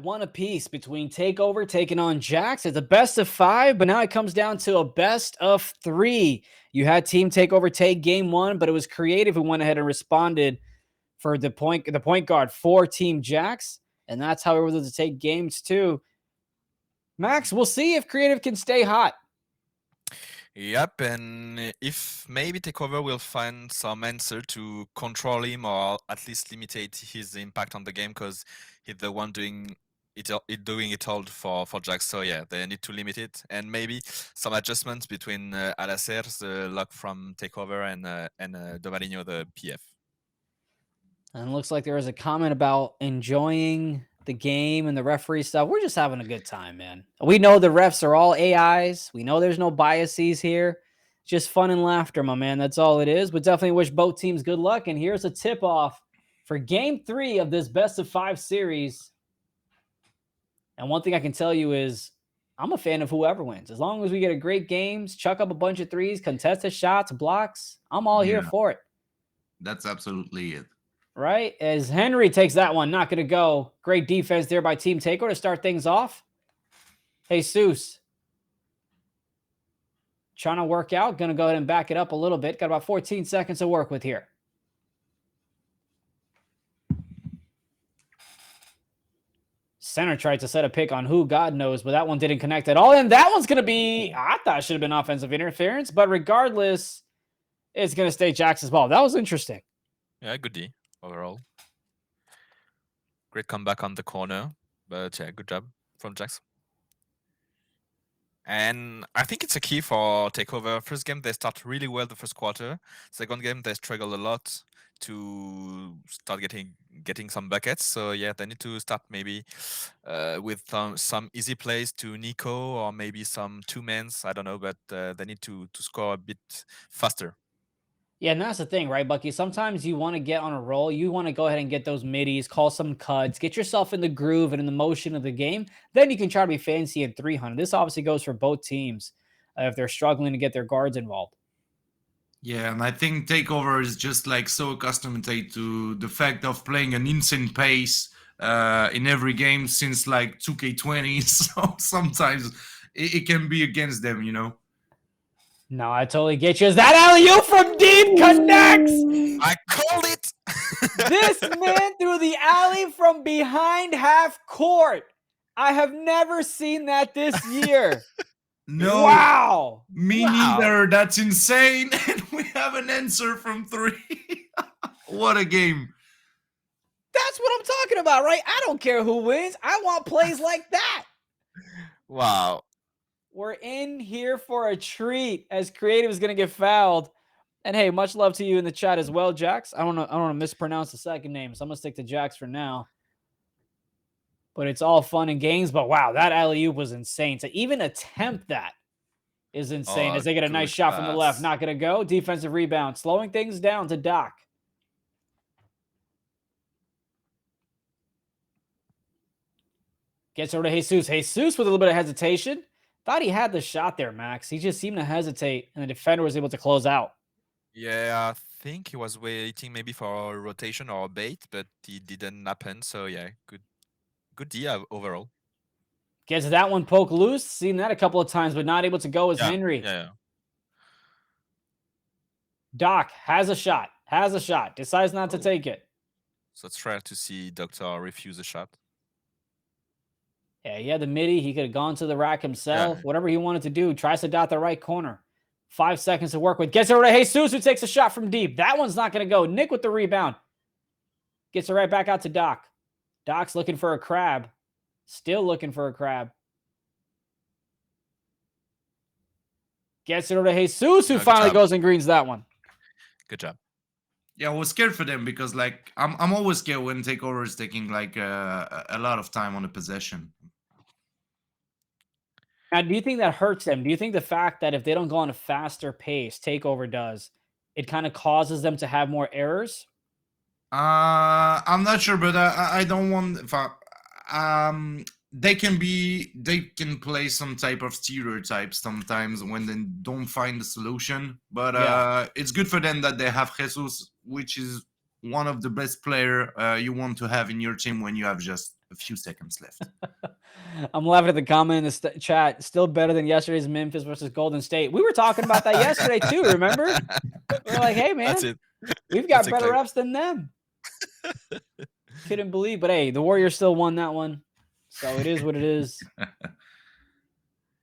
One apiece between TakeOver taking on Jax. It's a best of 5, but now it comes down to a best of 3. You had Team TakeOver take game 1, but it was Creative who went ahead and responded for the point guard for Team Jax, and that's how we were able to take games 2. Max, we'll see if Creative can stay hot. Yep, and if maybe TakeOver will find some answer to control him or at least limit his impact on the game, because he's the one doing it all for Jax. So yeah, they need to limit it, and maybe some adjustments between Alacer, the lock from TakeOver, and Domaligno, the PF. And it looks like there was a comment about enjoying the game and the referee stuff. We're just having a good time, man. We know the refs are all AIs. We know there's no biases here. Just fun and laughter, my man. That's all it is. But definitely wish both teams good luck. And here's a tip-off for Game 3 of this Best of 5 series. And one thing I can tell you is I'm a fan of whoever wins. As long as we get a great games, chuck up a bunch of threes, contested shots, blocks, I'm all here for it. That's absolutely it. Right? As Henri takes that one, not going to go. Great defense there by Team TakeOver to start things off. Jesus. Trying to work out. Going to go ahead and back it up a little bit. Got about 14 seconds to work with here. Center tried to set a pick on who, God knows, but that one didn't connect at all. And that one's going to be, I thought it should have been offensive interference, but regardless, it's going to stay Jax's ball. That was interesting. Yeah, good D overall. Great comeback on the corner, but yeah, good job from Jax. And I think it's a key for TakeOver. First game, they start really well the first quarter. Second game, they struggle a lot to start getting some buckets. So yeah, they need to start maybe with some easy plays to Nico or maybe some two-mans. I don't know, but they need to score a bit faster. Yeah, and that's the thing, right, Bucky? Sometimes you want to get on a roll. You want to go ahead and get those middies, call some cuts, get yourself in the groove and in the motion of the game. Then you can try to be fancy at 300. This obviously goes for both teams if they're struggling to get their guards involved. Yeah, and I think TakeOver is just like so accustomed to the fact of playing an insane pace in every game since like 2K20. So sometimes it can be against them, you know. No, I totally get you. Is that alley-oop from deep connects? I called it! This man threw the alley from behind half court. I have never seen that this year. No. Wow. Me neither. That's insane. And we have an answer from 3. What a game. That's what I'm talking about, right? I don't care who wins. I want plays like that. Wow. We're in here for a treat as Creative is going to get fouled. And hey, much love to you in the chat as well, Jax. I don't want to mispronounce the second name, so I'm going to stick to Jax for now. But it's all fun and games. But wow, that alley-oop was insane. To even attempt that is insane as they get a nice shot from the left. Not going to go. Defensive rebound. Slowing things down to Doc. Gets over to Jesus. Jesus with a little bit of hesitation. Thought he had the shot there, Max. He just seemed to hesitate, and the defender was able to close out. Yeah, I think he was waiting maybe for a rotation or a bait, but it didn't happen. So yeah, good D overall. Gets that one poke loose. Seen that a couple of times, but not able to go as Henri. Yeah. Doc has a shot. Decides not to take it. So it's rare to see Doctor refuse a shot. Yeah, he had the midi. He could have gone to the rack himself. Yeah. Whatever he wanted to do. Tries to dot the right corner. 5 seconds to work with. Gets it over to Jesus, who takes a shot from deep. That one's not going to go. Nick with the rebound. Gets it right back out to Doc. Doc's looking for a crab. Still looking for a crab. Gets it over to Jesus, who finally goes and greens that one. Good job. Yeah, I was scared for them because, like, I'm always scared when TakeOver is taking, like, a lot of time on a possession. Now, do you think that hurts them? Do you think the fact that if they don't go on a faster pace, TakeOver does, it kind of causes them to have more errors? I'm not sure, but I don't want. They can play some type of stereotype sometimes when they don't find the solution. But it's good for them that they have Jesus, which is one of the best player you want to have in your team when you have just a few seconds left. I'm laughing at the comment in the chat. Still better than yesterday's Memphis versus Golden State. We were talking about that yesterday too, remember? We're like, hey, man, That's it. we've got That's better exactly- refs than them. Couldn't believe, but hey, the Warriors still won that one. So it is what it is.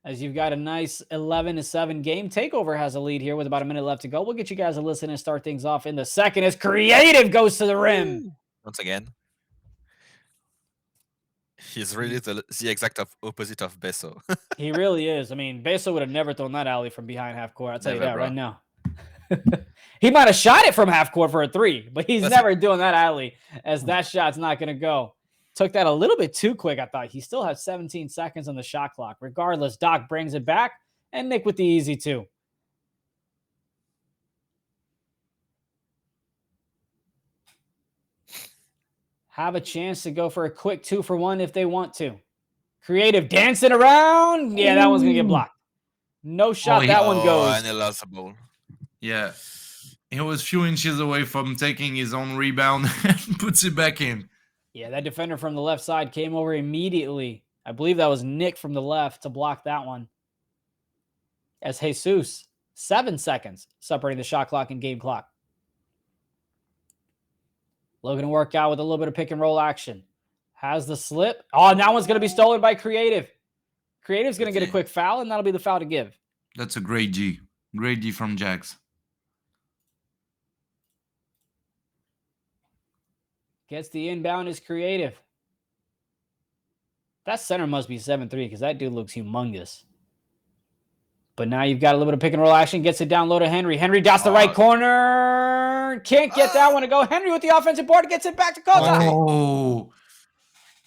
As you've got a nice 11-7 game. TakeOver has a lead here with about a minute left to go. We'll get you guys a listen and start things off in the second as Creative goes to the rim. Once again. He's really the exact opposite of Beso. He really is. I mean, Beso would have never thrown that alley from behind half court. I'll tell you Never, that bro. right now. He might have shot it from half court for a three, but he's never doing that alley, as that shot's not going to go. Took that a little bit too quick, I thought. He still has 17 seconds on the shot clock. Regardless, Doc brings it back, and Nick with the easy two. Have a chance to go for a quick 2-for-1 if they want to. Creative dancing around. Yeah, that one's going to get blocked. No shot. That one goes. And he lost the ball. Yeah. He was few inches away from taking his own rebound and puts it back in. Yeah, that defender from the left side came over immediately. I believe that was Nick from the left to block that one. As Jesus, 7 seconds separating the shot clock and game clock. Looking to work out with a little bit of pick and roll action. Has the slip. Oh, and that one's going to be stolen by Creative. Creative's going to get a quick foul, and that'll be the foul to give. That's a great G. Great G from Jax. Gets the inbound is Creative. That center must be 7'3" because that dude looks humongous. But now you've got a little bit of pick and roll action. Gets it down low to Henri. Henri dots the right corner. Can't get that one to go. Henri with the offensive board gets it back to Kata. Oh.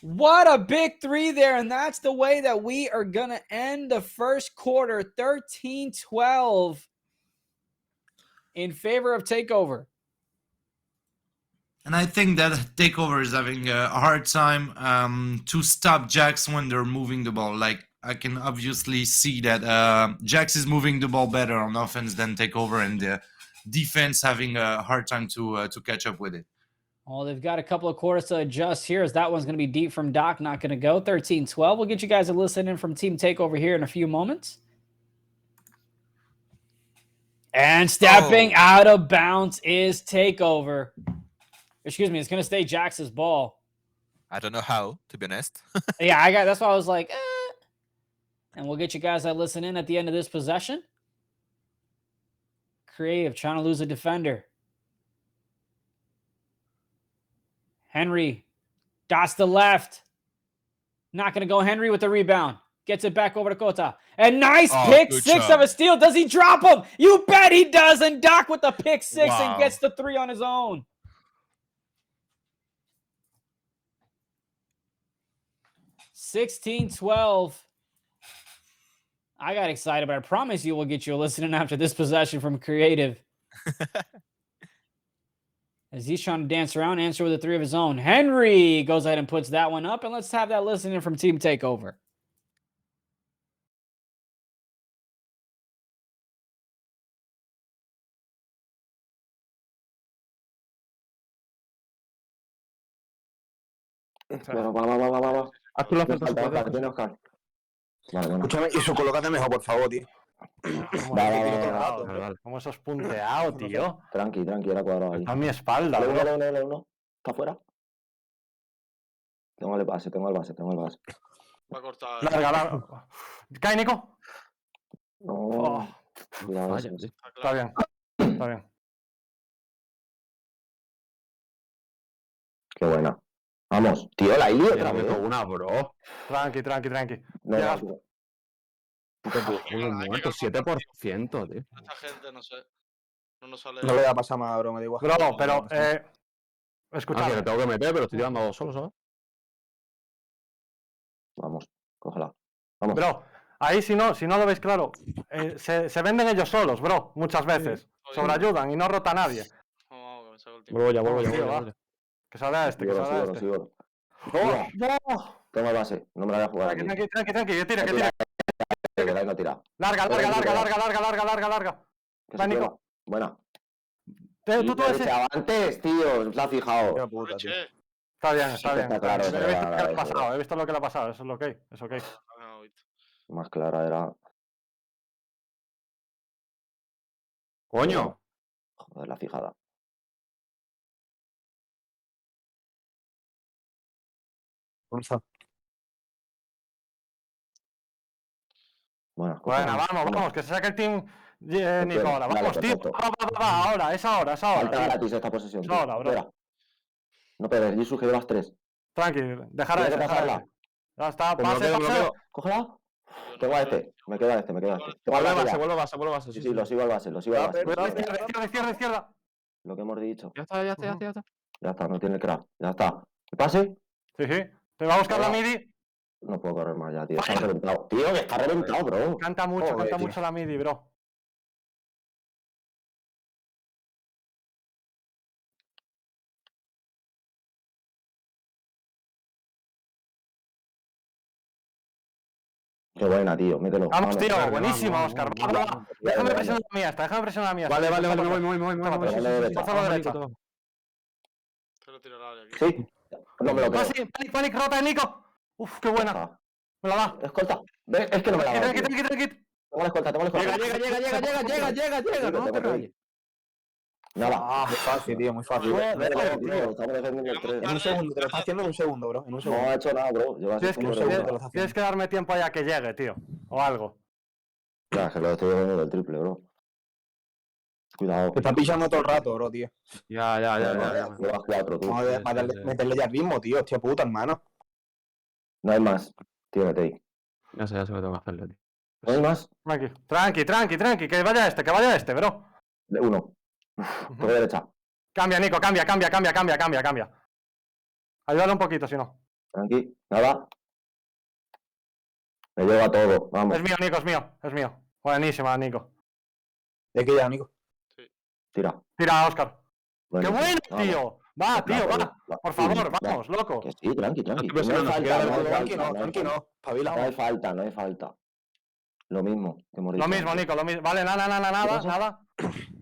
What a big three there. And that's the way that we are going to end the first quarter. 13-12 in favor of TakeOver. And I think that TakeOver is having a hard time to stop Jax when they're moving the ball. Like, I can obviously see that Jax is moving the ball better on offense than TakeOver, and the defense having a hard time to catch up with it. Well, they've got a couple of quarters to adjust here, as that one's going to be deep from Doc, not going to go. 13-12. We'll get you guys a listen in from Team TakeOver here in a few moments. And stepping out of bounds is TakeOver. Excuse me, it's going to stay Jax's ball. I don't know how, to be honest. Yeah, that's why I was like, And we'll get you guys that listen in at the end of this possession. Creative trying to lose a defender. Henri dots the left. Not going to go. Henri with the rebound. Gets it back over to Kata. And nice pick six of a steal. Does he drop him? You bet he does. And Doc with the pick six and gets the three on his own. $16-12. I got excited, but I promise you we'll get you a listening after this possession from Creative. As he's trying to dance around, answer with a three of his own. Henri goes ahead and puts that one up, and let's have that listening from Team TakeOver. Bueno, va. Haz tú la falta, que tiene Oscar. Vale, bueno. Escúchame, y eso, colócate mejor, por favor, tío. Vale. ¿Cómo sos punteado, tío? Tranqui, era cuadrado ahí. A mi espalda, bro. Uno. ¿Está fuera? Tengo el base. Va a cortar. Larga. ¿Cae, Nico? No. Cuidado, Vaya, sí. Está bien. Qué buena. Vamos, tío, la hilo otra vez. Una, bro. Tranqui. No, Llegas. Muerto, 7%, tío. Esta gente, no sé. No nos sale. No le voy a pasar más, bro, me da igual. Bro, pero, Que escúchame. le tengo que meter, pero estoy tirando solo, ¿sabes? Vamos, cógela. Vamos. Bro, ahí si no lo veis claro, se venden ellos solos, bro, muchas veces. Sí. Sobreayudan y no rota a nadie. Vamos, que me saco el tiempo. Vuelvo Tío, ya. va. Que salga este, que salga este. Sigo. ¡No! Toma el base, no me la voy a jugar aquí. Tranqui, que tire. Que la no tira. Larga. Que Va, se Nico. queda. Buena. Tú ese. Antes, tío, la has fijado. Qué puta, tío. Che, Está bien, Sí está que bien. está claro, He eso visto le lo va a que dar le ha eso, pasado, he visto lo que le ha pasado, eso es lo que es ok. Ah, wait. Más clara era. Coño. Joder, la fijada. Buena, Bueno, vamos, que se saque el team Nico ahora. Vale, Vamos, tío. perfecto. Va, ahora, es ahora, Falta tío. gratis esta posesión. Es Tío. ahora, bro. Espera. No pegues, Jesus, que llevas 3. Tranqui, dejar Tienes ese, que dejar pasarla. ese. Ya está, Pues me lo pase, quedo, me lo pase. quedo. Cógela. Yo no Tengo a puedo. este. Me quedo a este, me quedo a este. Tengo al Vuelve base base, ya. vuelve base, vuelve base. Sí, sí, lo sigo al base, lo sigo al base. Izquierda. Lo que hemos dicho. Ya está, ya está, ya está, ya está. Ya está, no tiene el crack. Ya está. ¿El pase? Sí. Te va a buscar la Venga. midi. No puedo correr más ya, tío. Está Falla. reventado. Tío, que está reventado, bro. Canta Joder, tío. mucho la midi, bro. Qué buena, tío. Mételo. Vamos, tío, Verde, buenísimo, vamos, Oscar. vamos, Va. vamos. Déjame Vale, presionar la mía esta, déjame presionar la mía esta. Vale, Nico, vale, está me para voy. atrás. Está para Vale, atrás. derecha. Pasa a la derecha. Te lo tiro al área aquí. Sí. No me lo creo. Pase, panic, rota de Nico. Uf, qué buena. Ah, Me la da. escolta. Ve, es que no me la da. Tranqui. Tengo la escolta, tengo la escolta. No te rayes. Nada. Ah, muy fácil, tío, muy fácil. Estamos defendiendo el 3. En un segundo, te lo estás haciendo en un segundo, bro. En un No segundo. ha hecho nada, bro. Llevas Tienes un segundo. te lo estás que darme tiempo allá que llegue, tío. O algo. Ya, que lo estoy defendiendo del triple, bro. Cuidado. Te está pillando todo el rato, bro, tío. Ya. Llevas 4, tú. Joder, meterle ya ritmo, tío. Hostia puta, hermano. No hay más. Tío, mete ahí. Ya sé lo que tengo que hacerle, tío. No hay más. Tranqui. Que vaya este, bro. De 1. Tengo derecha. Cambia, Nico, cambia. Ayúdale un poquito, si no. Tranqui. Nada. Me lleva todo. Vamos. Es mío, Nico, es mío. Buenísima, Nico. ¿De qué ya, Nico? Tira. Tira, Oscar. Bueno, ¡Qué bueno, vamos. tío! Va, tío, va. Por favor, vamos, loco. Que sí, tranqui. No estoy No hay presionando, falta, no hay tranqui, falta, no. Espabila. No hay falta. Lo mismo que hemos Lo dicho mismo, antes. Nico, lo mismo. Vale, nada.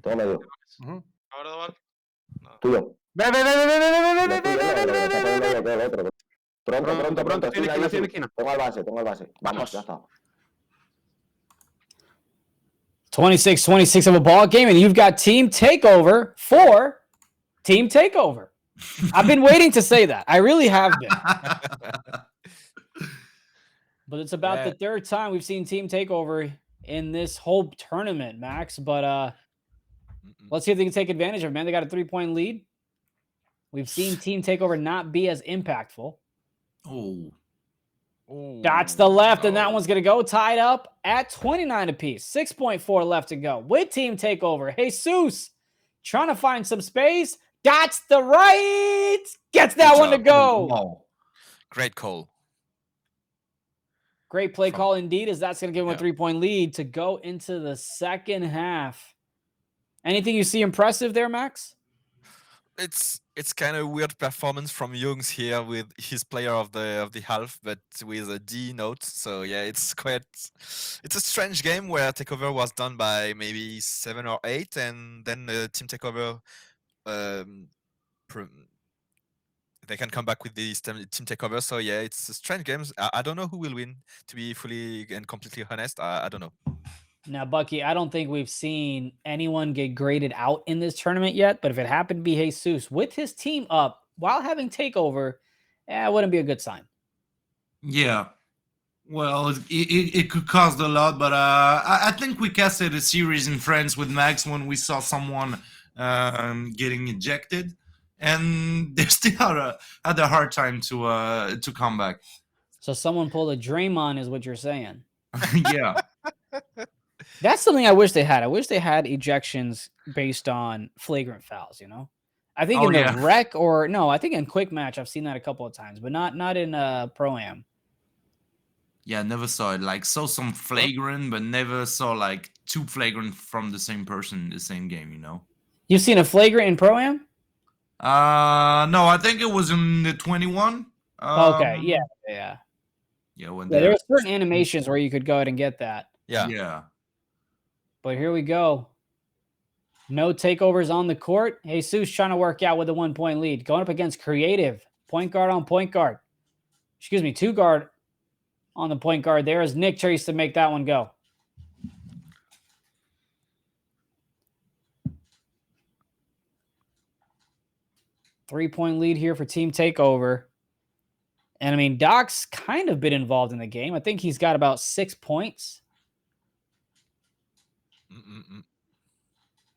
Todo medio. Ujú. Ahora Daval. Tuyo. Ve. Lo tuyo, no, lo que está poniendo medio que el otro. Pronto. Tiene esquina. Tengo al base. Vamos, ya está. 26-26 of a ball game, and you've got team takeover for team takeover. I've been waiting to say that. I really have been. But it's about the third time we've seen team takeover in this whole tournament, Max. But let's see if they can take advantage of it, man. They got a 3-point lead. We've seen team takeover not be as impactful. Oh. That's the left, and that one's going to go tied up at 29 apiece. 6.4 left to go with team takeover. Jesus trying to find some space. That's the right. Gets that one to go. Wow. Great call. Great play call indeed, as that's going to give him a 3-point lead to go into the second half. Anything you see impressive there, Max? It's kind of weird performance from Youngs here with his player of the half, but with a D note. So yeah, it's a strange game where takeover was done by maybe 7 or 8, and then the team takeover they can come back with this team takeover. So yeah, it's a strange game. I don't know who will win, to be fully and completely honest. I don't know. Now, Bucky, I don't think we've seen anyone get graded out in this tournament yet, but if it happened to be Jesus with his team up while having takeover, it wouldn't be a good sign. Yeah. Well, it could cost a lot, but I think we casted a series in France with Max when we saw someone getting ejected, and they still had a hard time to come back. So someone pulled a Draymond is what you're saying. Yeah. That's something I wish they had. I wish they had ejections based on flagrant fouls, you know? I think in the rec I think in quick match I've seen that a couple of times, but not in Pro-Am. Yeah, never saw it. Like, saw some flagrant, but never saw like 2 flagrant from the same person in the same game, you know? You've seen a flagrant in Pro-Am? No, I think it was in the 21. Okay, yeah. Yeah, There were certain animations where you could go ahead and get that. Yeah. But here we go. No takeovers on the court. Jesus trying to work out with a 1-point lead. Going up against Creative. Point guard on point guard. Excuse me, 2 guard on the point guard there as Nick tries to make that one go. Three-point lead here for Team Takeover. And I mean, Doc's kind of been involved in the game. I think he's got about 6 points.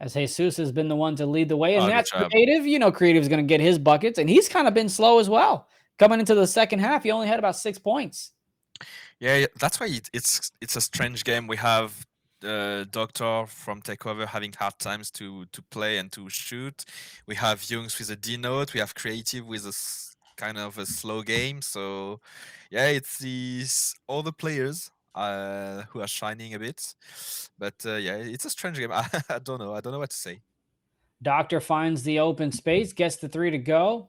As Jesus has been the one to lead the way. And that's Creative. You know, Creative is going to get his buckets. And he's kind of been slow as well. Coming into the second half, he only had about 6 points. Yeah, that's why it's a strange game. We have Doctor from Takeover having hard times to play and to shoot. We have Jungs with a D note. We have Creative with a kind of a slow game. So yeah, it's these all the players who are shining a bit. But yeah, it's a strange game. I don't know. I don't know what to say. Doctor finds the open space, gets the 3 to go.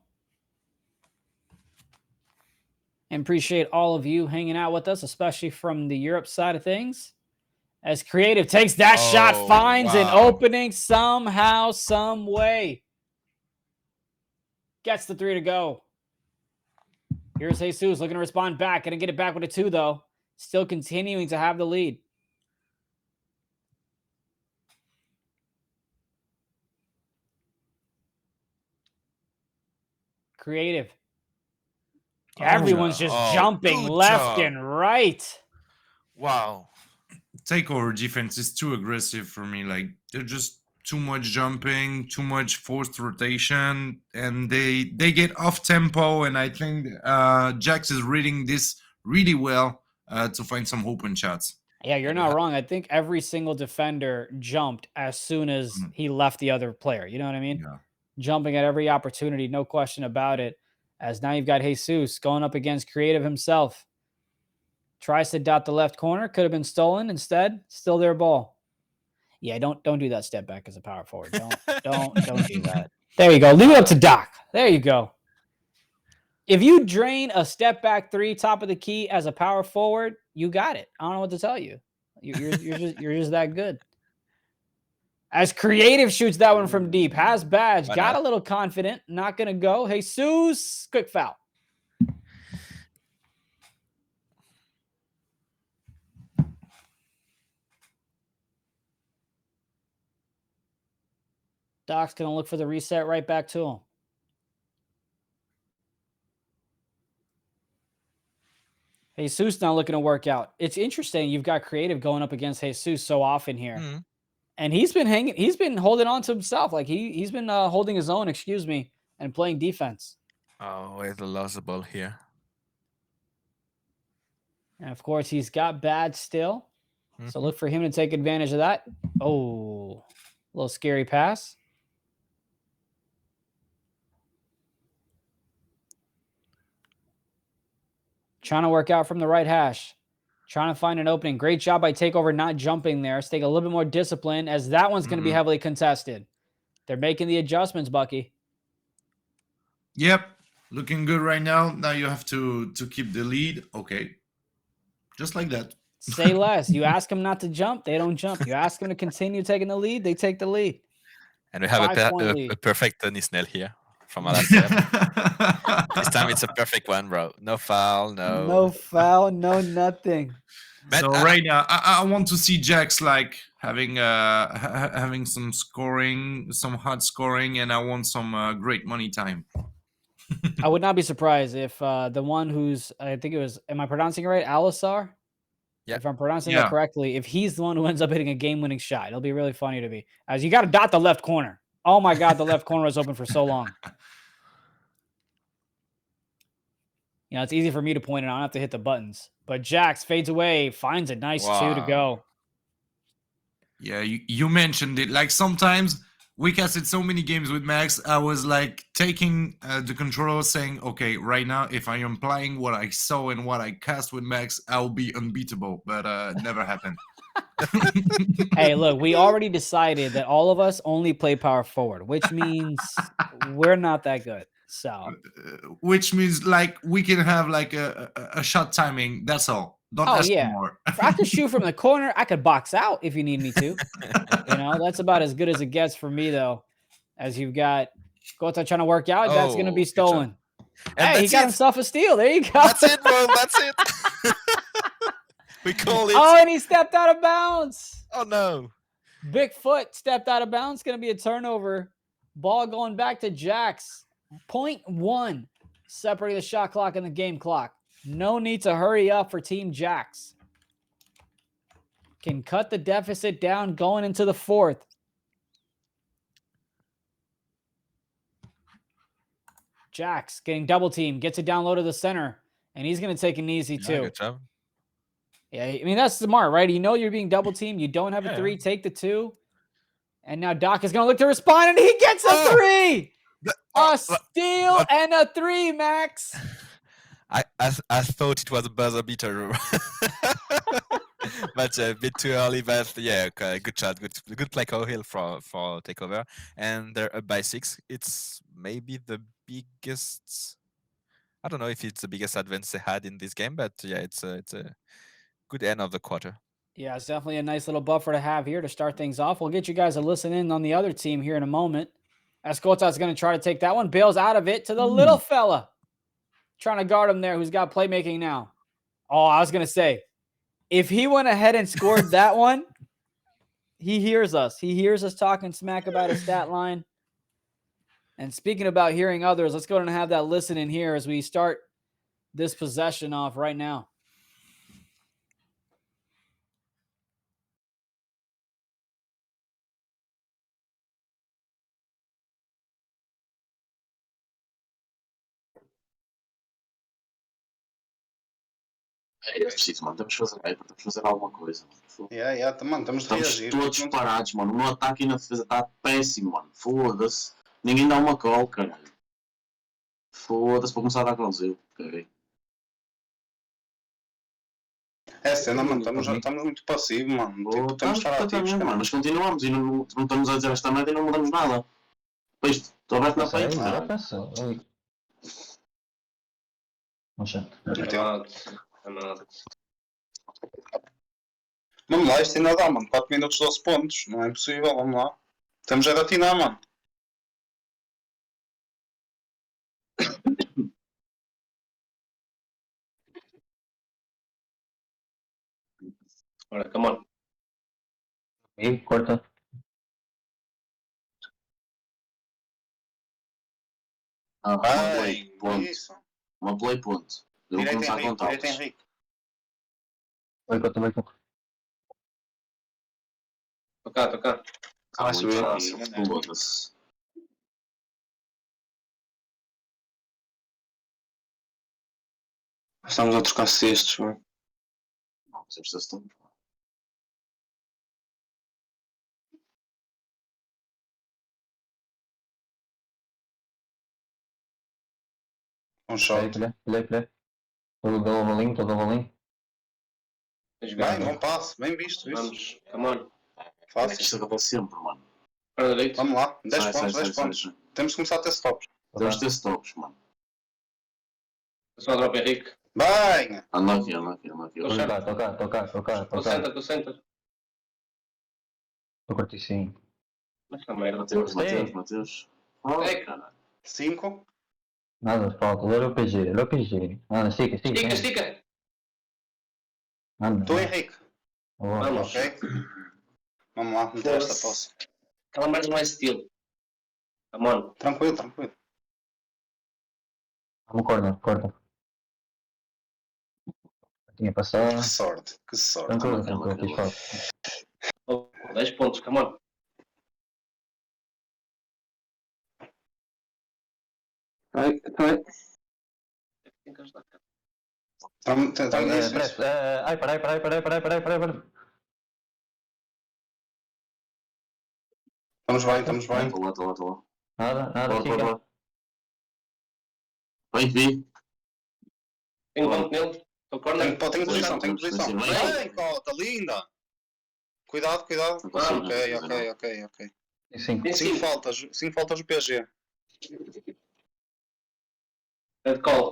And appreciate all of you hanging out with us, especially from the Europe side of things. As Creative takes that shot, finds an opening somehow, some way. Gets the 3 to go. Here's Jesus looking to respond back. Gonna get it back with a 2, though. Still continuing to have the lead. Creative. Everyone's just jumping left and right. Wow. Takeover defense is too aggressive for me. Like, they're just too much jumping, too much forced rotation, and they get off tempo. And I think Jax is reading this really well to find some open shots. Yeah, you're not wrong. I think every single defender jumped as soon as he left the other player. You know what I mean? Yeah. Jumping at every opportunity, no question about it. As now you've got Jesus going up against Creative himself. Tries to dot the left corner. Could have been stolen. Instead, still their ball. Yeah, don't do that step back as a power forward. Don't do that. There you go. Leave it up to Doc. There you go. If you drain a step back 3 top of the key as a power forward, you got it. I don't know what to tell you. You're just that good. As Creative shoots that one from deep, has badge, got a little confident, not gonna go. Jesus, quick foul. Doc's gonna look for the reset right back to him. Jesus now looking to work out. It's interesting. You've got Creative going up against Jesus so often here. And he's been holding on to himself. Like he's been holding his own, excuse me, and playing defense. Oh, where's the lost ball here? And of course, he's got bad still. So look for him to take advantage of that. Oh, a little scary pass. Trying to work out from the right hash. Trying to find an opening. Great job by Takeover not jumping there. Let's take a little bit more discipline as that one's going to be heavily contested. They're making the adjustments, Bucky. Yep. Looking good right now. Now you have to keep the lead. Okay. Just like that. Say less. You ask them not to jump, they don't jump. You ask them to continue taking the lead, they take the lead. And we have a perfect Nisnel here from our last step. This time it's a perfect one, bro. No foul, no foul, no nothing. But so right now, I want to see Jax like having some scoring, some hot scoring, and I want some great money time. I would not be surprised if the one who's, I think it was, am I pronouncing it right? Alisar? Yeah. If I'm pronouncing that correctly, if he's the one who ends up hitting a game-winning shot, it'll be really funny to me. As you got to dot the left corner. Oh my God, the left corner was open for so long. You know, it's easy for me to point it out. I don't have to hit the buttons. But Jax fades away, finds a nice 2 to go. Yeah, you mentioned it. Like sometimes we casted so many games with Max, I was like taking the controller saying, okay, right now, if I am applying what I saw and what I cast with Max, I'll be unbeatable. But it never happened. Hey, look, we already decided that all of us only play power forward, which means we're not that good. So, which means like we can have like a shot timing. That's all. Don't ask for more. If I could shoot from the corner, I could box out if you need me to. You know, that's about as good as it gets for me, though. As you've got Kota trying to work out, that's going to be stolen. And Hey, he that's got it. himself a steal. There you go. That's it, bro. That's it. We call it. Oh, and he stepped out of bounds. Oh no. Big foot stepped out of bounds. Going to be a turnover. Ball going back to Jax. 0.1 separating the shot clock and the game clock. No need to hurry up for Team Jax. Can cut the deficit down going into the fourth. Jax getting double team. Gets it down low to the center. And he's going to take an easy Yeah, two. good job. Yeah, I mean, that's smart, right? You know you're being double teamed. You don't have a Yeah. three. Take the two. And now Doc is going to look to respond, and he gets a Oh! three. Oh, A steal and a three, Max. I thought it was a buzzer beater. But a bit too early, but yeah, okay, good shot, good play call here for takeover, and they're up by 6. It's maybe the biggest. I don't know if it's the biggest advance they had in this game, but yeah, it's a good end of the quarter. Yeah, it's definitely a nice little buffer to have here to start things off. We'll get you guys a listen in on the other team here in a moment. Mascots is going to try to take that one. Bails out of it to the little fella. Trying to guard him there, who's got playmaking now. Oh, I was going to say, if he went ahead and scored that one, he hears us. He hears us talking smack about his stat line. And speaking about hearing others, let's go ahead and have that listen in here as we start this possession off right now. É preciso, mano. Temos que fazer, temos que fazer alguma coisa. Mano, estamos de Estamos reagir. todos parados, mano. No ataque e na defesa está péssimo, mano. Foda-se. Ninguém dá uma call, caralho. Foda-se para começar a dar calls eu. Caguei. É cena, mano. Estamos muito passivos, mano. Tipo, temos que estar ativos, mano. cara. Mas continuamos e não estamos a dizer esta merda e não mudamos nada. Pois, tu vais na frente. Vamos lá, isto ainda dá, mano. 4 minutos, 12 pontos. Não é impossível, vamos lá. Temos a atinar, mano. Ora, come on. E corta. Uma play, ponto. Isso. Uma play, ponto. Eu vou Direito começar a Henrique, contar. direito Henrique. Vai corta, vai corta. Tocar. Está muito subir. fácil. Foda-se. Estamos a trocar cestos, mano. Não, precisamos desse tempo. Um shot. Play. Todo valinho. Bem, bom passo. Bem visto, isso. Vamos, come on. Fácil. Isto acontece sempre, mano. Para direito. Vamos lá. 10 Sai, pontos, sai, 10 sai, pontos. sai. Temos que começar a ter stops. Temos de ter stops, mano. Só drop Henrique. Bem! Anda aqui. Tocar. Concentra. Tô corticinho. Mas que merda. Mateus. Ei. Caralho. 5. Nada, falta. Olha o PG. Anda, estica. Anda. Tu, Henrique. Vamos. Ok. Vamos lá, meter esta posse. Aquela merda não é estilo. Come on. Tranquilo. Vamos, corta. Tinha passado. Que sorte. Tranquilo, fiz falta. 10 pontos, come on. Vai. Tem que ajudar. Estamos nisso. Ai, para. Estamos bem. Estou lá. Nada, fica. Bem, vi. Tenho ponto nele. Tô corner. Tenho posição. Bem. Bem, cota, linda. Cuidado. Ok. Sim. 5 faltas do PG. Pede call.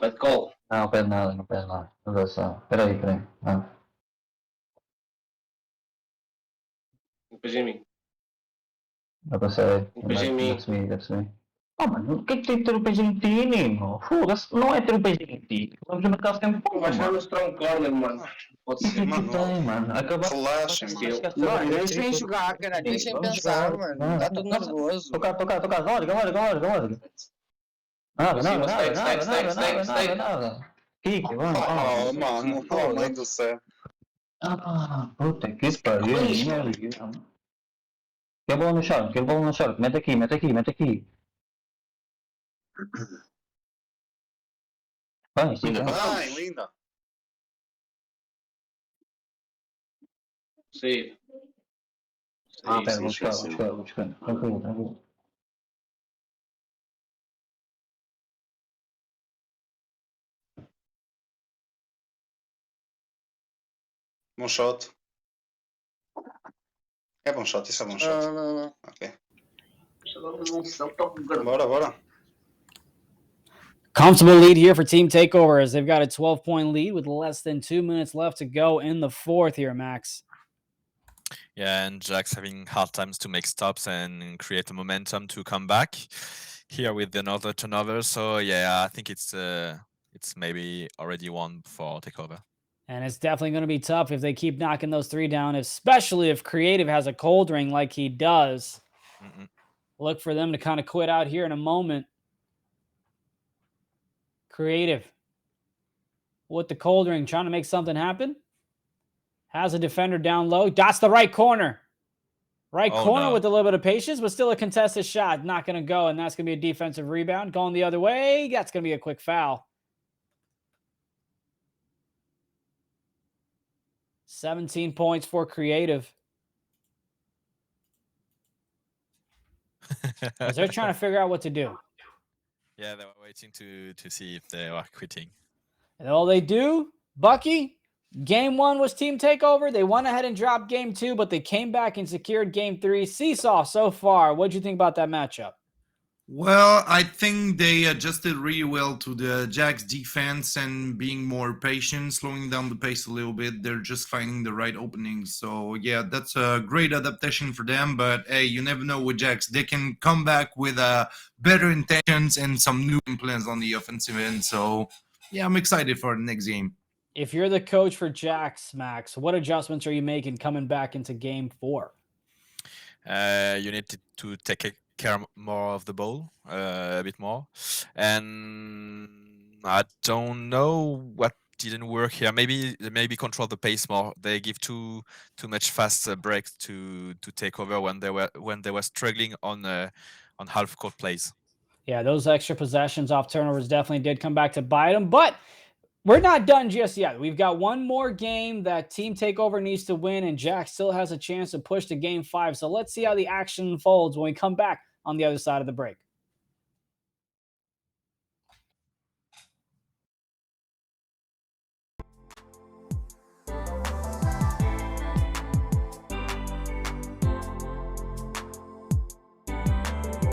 Não pede nada. Adoção. Espera aí. Não. Depois em mim. Não consegue. Depois em mim. Deve-se. Ah, mano, o que é que tem que ter o pezinho em meu? Foda-se, não é ter o pezinho em ti. Vamos marcar sempre Pô, mas vai no strong corner, mano. Pode E ser. o que tem, mano? Acabar. Relaxem, Mano, deixem jogar, cara. Deixem pensar, mano. Tá tudo nervoso. Tocar. Lógica. Nada. Kiki, vamos. Oh, mano, oh, mãe do céu. Ah, puta que pariu. Que bola no chão. Mete aqui. Vai, sim, Linda, vai. Vai, linda. Sim. Ah, Sim, pera, sim, vou esqueci. buscar. Tranquilo. Bom shot. É bom shot, isso é bom shot. Não. Ok. Não. Bora. Comfortable lead here for Team Takeover as they've got a 12-point lead with less than 2 minutes left to go in the fourth here, Max. Yeah, and Jax having hard times to make stops and create a momentum to come back here with another turnover. So yeah, I think it's maybe already won for Takeover. And it's definitely going to be tough if they keep knocking those three down, especially if Creative has a cold ring like he does. Look for them to kind of quit out here in a moment. Creative with the cold ring, trying to make something happen. Has a defender down low. Dots the right corner. Corner with a little bit of patience, but still a contested shot. Not going to go, and that's going to be a defensive rebound. Going the other way, that's going to be a quick foul. 17 points for Creative. As they're trying to figure out what to do. Yeah, they were waiting to see if they were quitting. And all they do, Bucky, game one was Team Takeover. They went ahead and dropped game two, but they came back and secured game three. Seesaw so far. What do you think about that matchup? Well, I think they adjusted really well to the Jax defense and being more patient, slowing down the pace a little bit. They're just finding the right openings. So, yeah, that's a great adaptation for them. But, hey, you never know with Jax. They can come back with better intentions and some new plans on the offensive end. So, yeah, I'm excited for the next game. If you're the coach for Jax, Max, what adjustments are you making coming back into game four? You need to take care more of the ball, a bit more. And I don't know what didn't work here. Maybe control the pace more. They give too much fast breaks to Takeover when they were struggling on half court plays. Yeah, those extra possessions off turnovers definitely did come back to bite them, but we're not done just yet. We've got one more game that Team Takeover needs to win, and Jax still has a chance to push to game 5. So let's see how the action unfolds when we come back on the other side of the break.